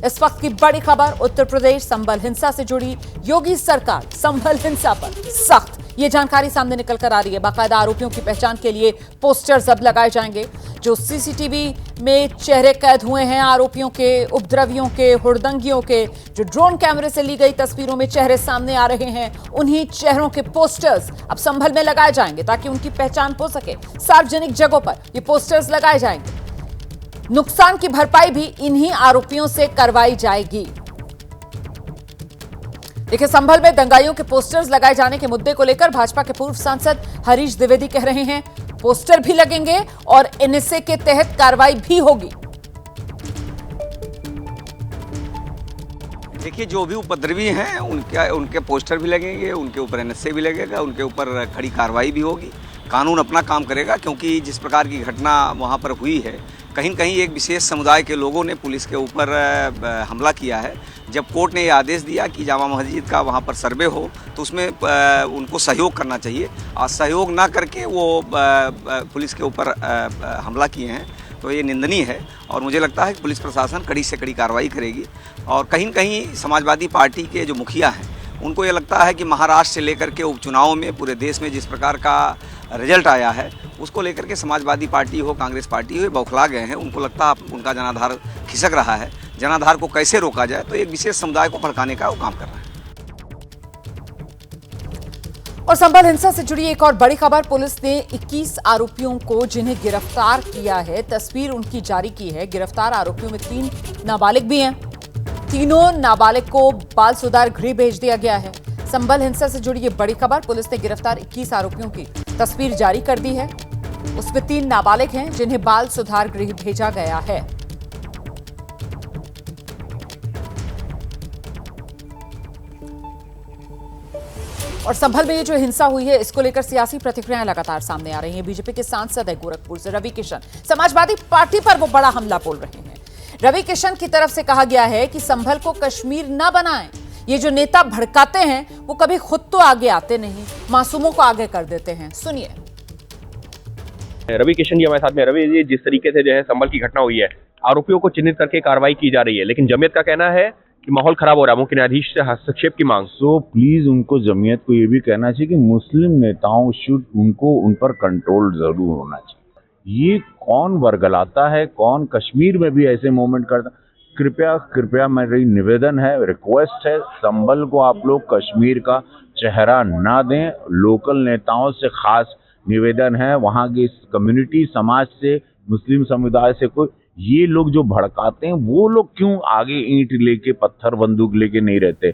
इस वक्त की बड़ी खबर, उत्तर प्रदेश संभल हिंसा से जुड़ी योगी सरकार संभल हिंसा पर सख्त, ये जानकारी सामने निकल कर आ रही है। बाकायदा आरोपियों की पहचान के लिए पोस्टर्स अब लगाए जाएंगे। जो सीसीटीवी में चेहरे कैद हुए हैं आरोपियों के, उपद्रवियों के, हुड़दंगियों के, जो ड्रोन कैमरे से ली गई तस्वीरों में चेहरे सामने आ रहे हैं, उन्हीं चेहरों के पोस्टर्स अब संभल में लगाए जाएंगे ताकि उनकी पहचान हो सके। सार्वजनिक जगहों पर ये पोस्टर्स लगाए जाएंगे। नुकसान की भरपाई भी इन्हीं आरोपियों से करवाई जाएगी। देखिए, संभल में दंगाइयों के पोस्टर्स लगाए जाने के मुद्दे को लेकर भाजपा के पूर्व सांसद हरीश द्विवेदी कह रहे हैं पोस्टर भी लगेंगे और एनएसए के तहत कार्रवाई भी होगी। देखिए, जो भी उपद्रवी हैं उनके पोस्टर भी लगेंगे, उनके ऊपर एनएसए भी लगेगा, उनके ऊपर खड़ी कार्रवाई भी होगी। कानून अपना काम करेगा, क्योंकि जिस प्रकार की घटना वहाँ पर हुई है, कहीं न कहीं एक विशेष समुदाय के लोगों ने पुलिस के ऊपर हमला किया है। जब कोर्ट ने ये आदेश दिया कि जामा मस्जिद का वहाँ पर सर्वे हो, तो उसमें उनको सहयोग करना चाहिए और सहयोग ना करके वो पुलिस के ऊपर हमला किए हैं, तो ये निंदनीय है। और मुझे लगता है कि पुलिस प्रशासन कड़ी से कड़ी कार्रवाई करेगी। और कहीं न कहीं समाजवादी पार्टी के जो मुखिया हैं, उनको ये लगता है कि महाराष्ट्र से लेकर के उपचुनाव में पूरे देश में जिस प्रकार का रिजल्ट आया है, उसको लेकर के समाजवादी पार्टी हो, कांग्रेस पार्टी हो, बौखला गए हैं। उनको लगता है उनका जनाधार खिसक रहा है। जनाधार को कैसे रोका जाए, तो एक विशेष समुदाय को भड़काने का वो काम कर रहा है। और संभल हिंसा से जुड़ी एक और बड़ी खबर, पुलिस ने 21 आरोपियों को जिन्हें गिरफ्तार किया है, तस्वीर उनकी जारी की है। गिरफ्तार आरोपियों में 3 नाबालिग भी हैं। तीनों नाबालिग को बाल सुधार गृह भेज दिया गया है। संभल हिंसा से जुड़ी ये बड़ी खबर, पुलिस ने गिरफ्तार 21 आरोपियों की तस्वीर जारी कर दी है। उसमें 3 नाबालिग हैं जिन्हें बाल सुधार गृह भेजा गया है। और संभल में ये जो हिंसा हुई है, इसको लेकर सियासी प्रतिक्रियाएं लगातार सामने आ रही हैं। बीजेपी के सांसद है गोरखपुर से रवि किशन, समाजवादी पार्टी पर वो बड़ा हमला बोल रहे हैं। रवि किशन की तरफ से कहा गया है कि संभल को कश्मीर न बनाएं। ये जो नेता भड़काते हैं, वो कभी खुद तो आगे आते नहीं, मासूमों को आगे कर देते हैं। सुनिए। रवि किशन जी हमारे साथ में। रवि जी, जिस तरीके से जो है संभल की घटना हुई है, आरोपियों को चिन्हित करके कार्रवाई की जा रही है, लेकिन जमीयत का कहना है कि माहौल खराब हो रहा है। मुख्य न्यायाधीश से हस्तक्षेप की मांग। सो प्लीज उनको, जमीयत को ये भी कहना चाहिए कि मुस्लिम नेताओं शुड उन पर कंट्रोल जरूर होना चाहिए। ये कौन वर्गलाता है, कौन कश्मीर में भी ऐसे मूवमेंट करता। कृपया मेरी निवेदन है, रिक्वेस्ट है, संभल को आप लोग कश्मीर का चेहरा ना दें। लोकल नेताओं से खास निवेदन है, वहाँ की कम्युनिटी, समाज से, मुस्लिम समुदाय से, कोई ये लोग जो भड़काते हैं, वो लोग क्यों आगे ईंट लेके, पत्थर बंदूक लेके नहीं रहते।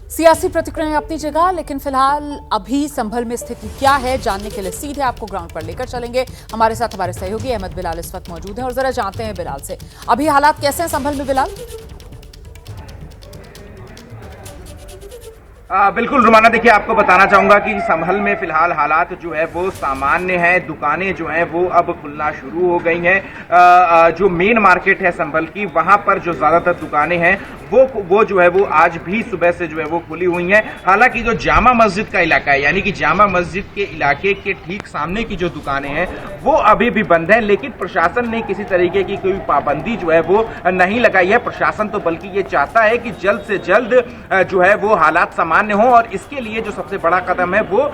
सियासी प्रतिक्रियाएं अपनी जगह, लेकिन फिलहाल अभी संभल में स्थिति क्या है जानने के लिए सीधे आपको ग्राउंड पर लेकर चलेंगे। हमारे साथ हमारे सहयोगी अहमद बिलाल इस वक्त मौजूद हैं और जरा जानते हैं बिलाल से अभी हालात कैसे हैं संभल में। बिलाल। बिल्कुल रुमाना, देखिए आपको बताना चाहूंगा कि संभल में फिलहाल हालात जो है वो सामान्य है। दुकानें जो हैं वो अब खुलना शुरू हो गई हैं। जो मेन मार्केट है संभल की, वहां पर जो ज्यादातर दुकानें हैं वो जो है वो आज भी सुबह से जो है वो खुली हुई हैं। हालांकि जो जामा मस्जिद का इलाका है, यानी कि जामा मस्जिद के इलाके के ठीक सामने की जो दुकानें हैं वो अभी भी बंद है, लेकिन प्रशासन ने किसी तरीके की कोई पाबंदी जो है वो नहीं लगाई है। प्रशासन तो बल्कि ये चाहता है कि जल्द से जल्द जो है वो हालात सामान्य हो, और इसके लिए जो सबसे बड़ा कदम है वो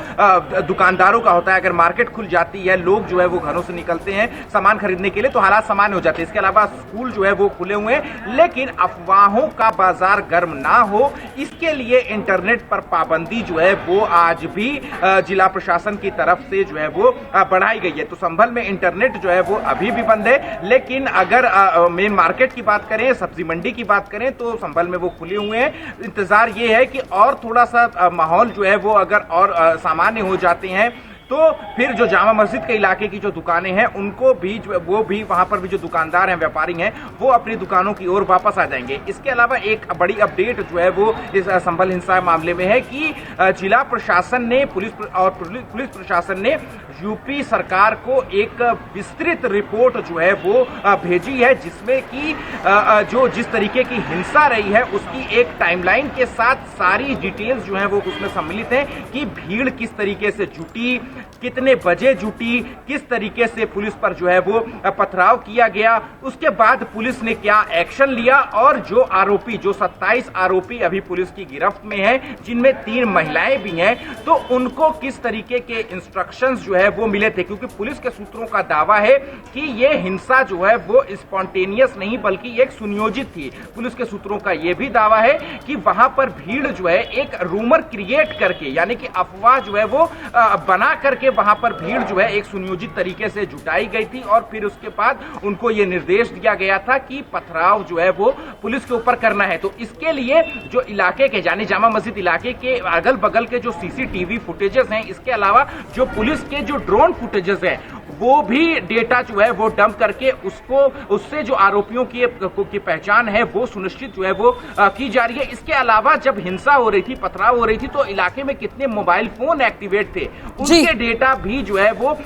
दुकानदारों का होता है। अगर मार्केट खुल जाती है, लोग जो है वो घरों से निकलते हैं सामान खरीदने के लिए, तो हालात सामान्य हो जाते हैं। इसके अलावा स्कूल जो है वो खुले हुए हैं, लेकिन अफवाहों का बाजार गर्म ना हो, इसके लिए इंटरनेट पर पाबंदी जो है वो आज भी जिला प्रशासन की तरफ से जो है वो बढ़ाई गई है। तो संभल में इंटरनेट जो है वो अभी भी बंद है, लेकिन अगर मेन मार्केट की बात करें, सब्जी मंडी की बात करें, तो संभल में वो खुले हुए हैं। इंतजार ये है कि और थोड़ा सा माहौल जो है वो अगर और सामान्य हो जाते हैं, तो फिर जो जामा मस्जिद के इलाके की जो दुकानें हैं उनको भी वो भी वहां पर भी जो दुकानदार हैं, व्यापारी हैं, वो अपनी दुकानों की ओर वापस आ जाएंगे। इसके अलावा एक बड़ी अपडेट जो है वो इस संभल हिंसा मामले में है कि जिला प्रशासन ने, पुलिस प्रशासन ने यूपी सरकार को एक विस्तृत रिपोर्ट जो है वो भेजी है, जिसमें कि जो जिस तरीके की हिंसा रही है उसकी एक टाइमलाइन के साथ सारी डिटेल्स जो है वो उसमें सम्मिलित है कि भीड़ किस तरीके से जुटी, कितने बजे जुटी, किस तरीके से पुलिस पर जो है वो पथराव किया गया, उसके बाद पुलिस ने क्या एक्शन लिया और जो आरोपी, जो 27 आरोपी अभी पुलिस की गिरफ्त में है, जिनमें 3 महिलाएं भी हैं, तो उनको किस तरीके के इंस्ट्रक्शंस जो है वो मिले थे। क्योंकि पुलिस के सूत्रों का दावा है कि ये हिंसा जो है वो स्पॉन्टेनियस नहीं बल्कि एक सुनियोजित थी। पुलिस के सूत्रों का यह भी दावा है कि वहां पर भीड़ जो है एक रूमर क्रिएट करके, यानी कि अफवाह जो है वो बना करके वहां पर भीड़ जो है एक सुनियोजित तरीके से जुटाई गई थी और फिर उसके बाद उनको ये निर्देश दिया गया था कि पथराव जो है वो पुलिस के ऊपर करना है। तो इसके लिए जो इलाके के, यानी जामा मस्जिद इलाके के अगल बगल के जो सीसीटीवी फुटेजेस हैं, इसके अलावा जो पुलिस के जो ड्रोन फुटेजेस हैं, वो भी डेटा जो है वो डंप करके उससे जो आरोपियों की पहचान है वो सुनिश्चित जो है वो की जा रही है। इसके अलावा जब हिंसा हो रही थी, पथराव हो रही थी, तो इलाके में कितने मोबाइल फोन एक्टिवेट थे, उनके डेटा भी जो है वो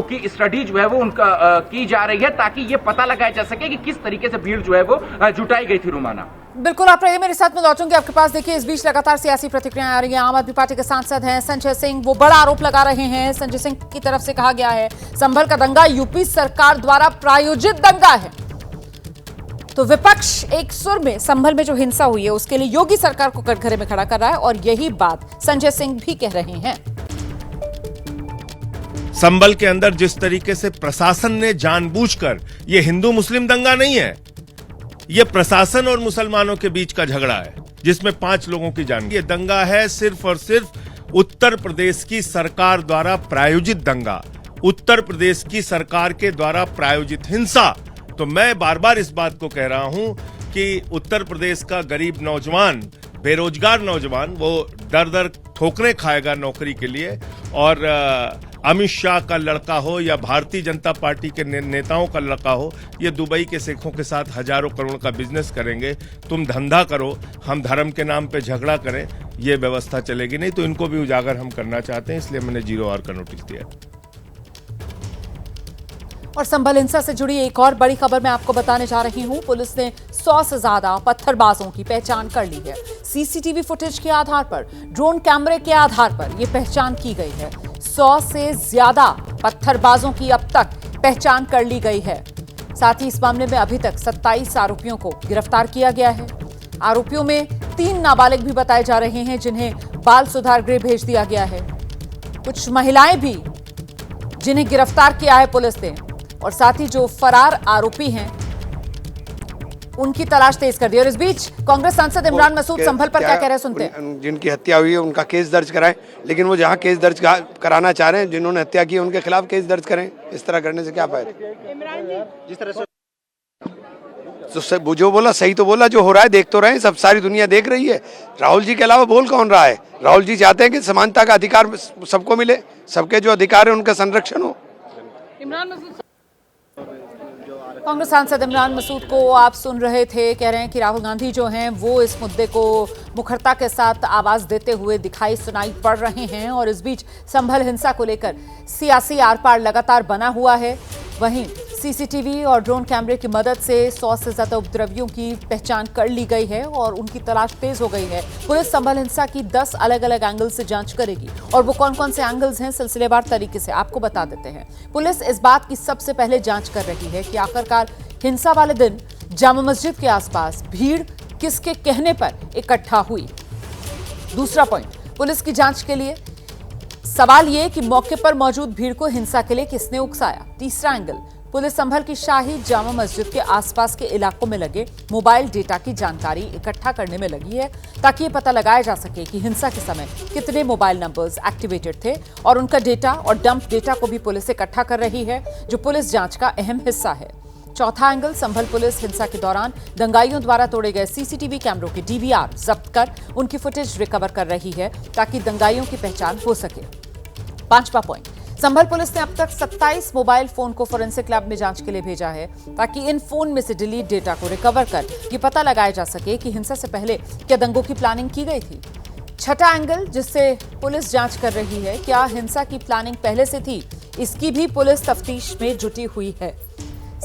की स्टडी जो है वो उनका की जा रही है, ताकि ये पता लगाया जा सके कि किस तरीके से भीड़ जो है वो जुटाई गई थी। रुमाना, बिल्कुल, आप रहिए मेरे साथ में लौटूंगी आपके पास। देखिए, इस बीच लगातार सियासी प्रतिक्रियाएं आ रही हैं। आम आदमी पार्टी के सांसद हैं संजय सिंह, वो बड़ा आरोप लगा रहे हैं। संजय सिंह की तरफ से कहा गया है संभल का दंगा यूपी सरकार द्वारा प्रायोजित दंगा है। तो विपक्ष एक सुर में संभल में जो हिंसा हुई है उसके लिए योगी सरकार को कटघरे में खड़ा कर रहा है और यही बात संजय सिंह भी कह रहे हैं। संभल के अंदर जिस तरीके से प्रशासन ने जानबूझकर, ये हिंदू मुस्लिम दंगा नहीं है, ये प्रशासन और मुसलमानों के बीच का झगड़ा है जिसमें 5 लोगों की जान गई। ये दंगा है सिर्फ और सिर्फ उत्तर प्रदेश की सरकार द्वारा प्रायोजित दंगा, उत्तर प्रदेश की सरकार के द्वारा प्रायोजित हिंसा। तो मैं बार बार इस बात को कह रहा हूं कि उत्तर प्रदेश का गरीब नौजवान, बेरोजगार नौजवान, वो दर दर ठोकरें खाएगा नौकरी के लिए। और अमित शाह का लड़का हो या भारतीय जनता पार्टी के नेताओं का लड़का हो, ये दुबई के शेखों के साथ हजारों करोड़ का बिजनेस करेंगे। तुम धंधा करो, हम धर्म के नाम पे झगड़ा करें, ये व्यवस्था चलेगी नहीं। तो इनको भी उजागर हम करना चाहते हैं, इसलिए मैंने 0 आवर का नोटिस दिया। और संभल हिंसा से जुड़ी एक और बड़ी खबर मैं आपको बताने जा रही हूं। पुलिस ने 100 से ज्यादा पत्थरबाजों की पहचान कर ली है। सीसीटीवी फुटेज के आधार पर, ड्रोन कैमरे के आधार पर यह पहचान की गई है। 100 से ज्यादा पत्थरबाजों की अब तक पहचान कर ली गई है। साथ ही इस मामले में अभी तक 27 आरोपियों को गिरफ्तार किया गया है। आरोपियों में 3 नाबालिग भी बताए जा रहे हैं जिन्हें बाल सुधार गृह भेज दिया गया है। कुछ महिलाएं भी जिन्हें गिरफ्तार किया है पुलिस ने, और साथ ही जो फरार आरोपी हैं उनकी तलाश तेज कर दी। और इस बीच कांग्रेस सांसद इमरान मसूद संभल पर क्या कह रहे हैं, सुनते हैं। जिनकी हत्या हुई है उनका केस दर्ज कराएं, लेकिन वो जहां केस दर्ज कराना चाह रहे हैं, जिन्होंने हत्या की उनके खिलाफ केस दर्ज करें। इस तरह करने से क्या फायदा। जिस तरह से तो जो बोला सही तो बोला, जो हो रहा है देख तो रहे हैं, सब सारी दुनिया देख रही है। राहुल जी के अलावा बोल कौन रहा है। राहुल जी चाहते हैं कि समानता का अधिकार सबको मिले, सबके जो अधिकार है उनका संरक्षण हो। कांग्रेस सांसद इमरान मसूद को आप सुन रहे थे, कह रहे हैं कि राहुल गांधी जो हैं वो इस मुद्दे को मुखरता के साथ आवाज देते हुए दिखाई सुनाई पड़ रहे हैं। और इस बीच संभल हिंसा को लेकर सियासी आर पार लगातार बना हुआ है। वहीं सीसीटीवी और ड्रोन कैमरे की मदद से 100 से ज्यादा उपद्रवियों की पहचान कर ली गई है और उनकी तलाश तेज हो गई है। पुलिस संभल हिंसा की 10 अलग अलग एंगल से जांच करेगी और वो कौन कौन से एंगल्स हैं सिलसिलेवार तरीके से आपको बता देते हैं। पुलिस इस बात की सबसे पहले जांच कर रही है कि आखिरकार हिंसा वाले दिन जामा मस्जिद के आसपास भीड़ किसके कहने पर इकट्ठा हुई। दूसरा पॉइंट, पुलिस की जांच के लिए सवाल ये कि मौके पर मौजूद भीड़ को हिंसा के लिए किसने उकसाया। तीसरा एंगल, पुलिस संभल की शाही जामा मस्जिद के आसपास के इलाकों में लगे मोबाइल डेटा की जानकारी इकट्ठा करने में लगी है ताकि ये पता लगाया जा सके कि हिंसा के समय कितने मोबाइल नंबर्स एक्टिवेटेड थे और उनका डेटा और डंप डेटा को भी पुलिस इकट्ठा कर रही है, जो पुलिस जांच का अहम हिस्सा है। चौथा एंगल, संभल पुलिस हिंसा के दौरान दंगाइयों द्वारा तोड़े गए सीसीटीवी कैमरों के डीवीआर जब्त कर उनकी फुटेज रिकवर कर रही है ताकि दंगाइयों की पहचान हो सके। पांचवा पॉइंट, संभल पुलिस ने अब तक 27 मोबाइल फोन को फोरेंसिक लैब में जांच के लिए भेजा है ताकि इन फोन में से डिलीट डेटा को रिकवर कर ये पता लगाया जा सके कि हिंसा से पहले क्या दंगों की प्लानिंग की गई थी। छठा एंगल जिससे पुलिस जांच कर रही है, क्या हिंसा की प्लानिंग पहले से थी, इसकी भी पुलिस तफ्तीश में जुटी हुई है।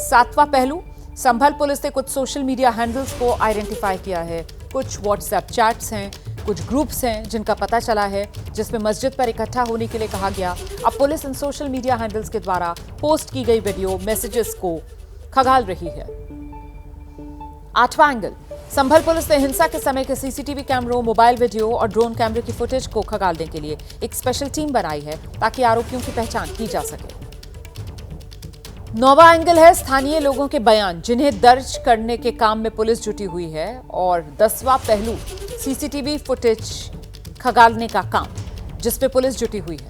सातवां पहलू, संभल पुलिस ने कुछ सोशल मीडिया हैंडल्स को आइडेंटिफाई किया है। कुछ व्हाट्सएप चैट्स हैं कुछ ग्रुप्स हैं जिनका पता चला है, जिसमें मस्जिद पर इकट्ठा होने के लिए कहा गया। अब पुलिस इन सोशल मीडिया हैंडल्स के द्वारा पोस्ट की गई वीडियो मैसेजेस को खंगाल रही है। 8वां एंगल, संभल पुलिस ने हिंसा के समय के सीसीटीवी कैमरों, मोबाइल वीडियो और ड्रोन कैमरे की फुटेज को खंगालने के लिए एक स्पेशल टीम बनाई है ताकि आरोपियों की पहचान की जा सके। 9वां एंगल है स्थानीय लोगों के बयान, जिन्हें दर्ज करने के काम में पुलिस जुटी हुई है। और 10वां पहलू, सीसीटीवी फुटेज खंगालने का काम, जिसपे पुलिस जुटी हुई है।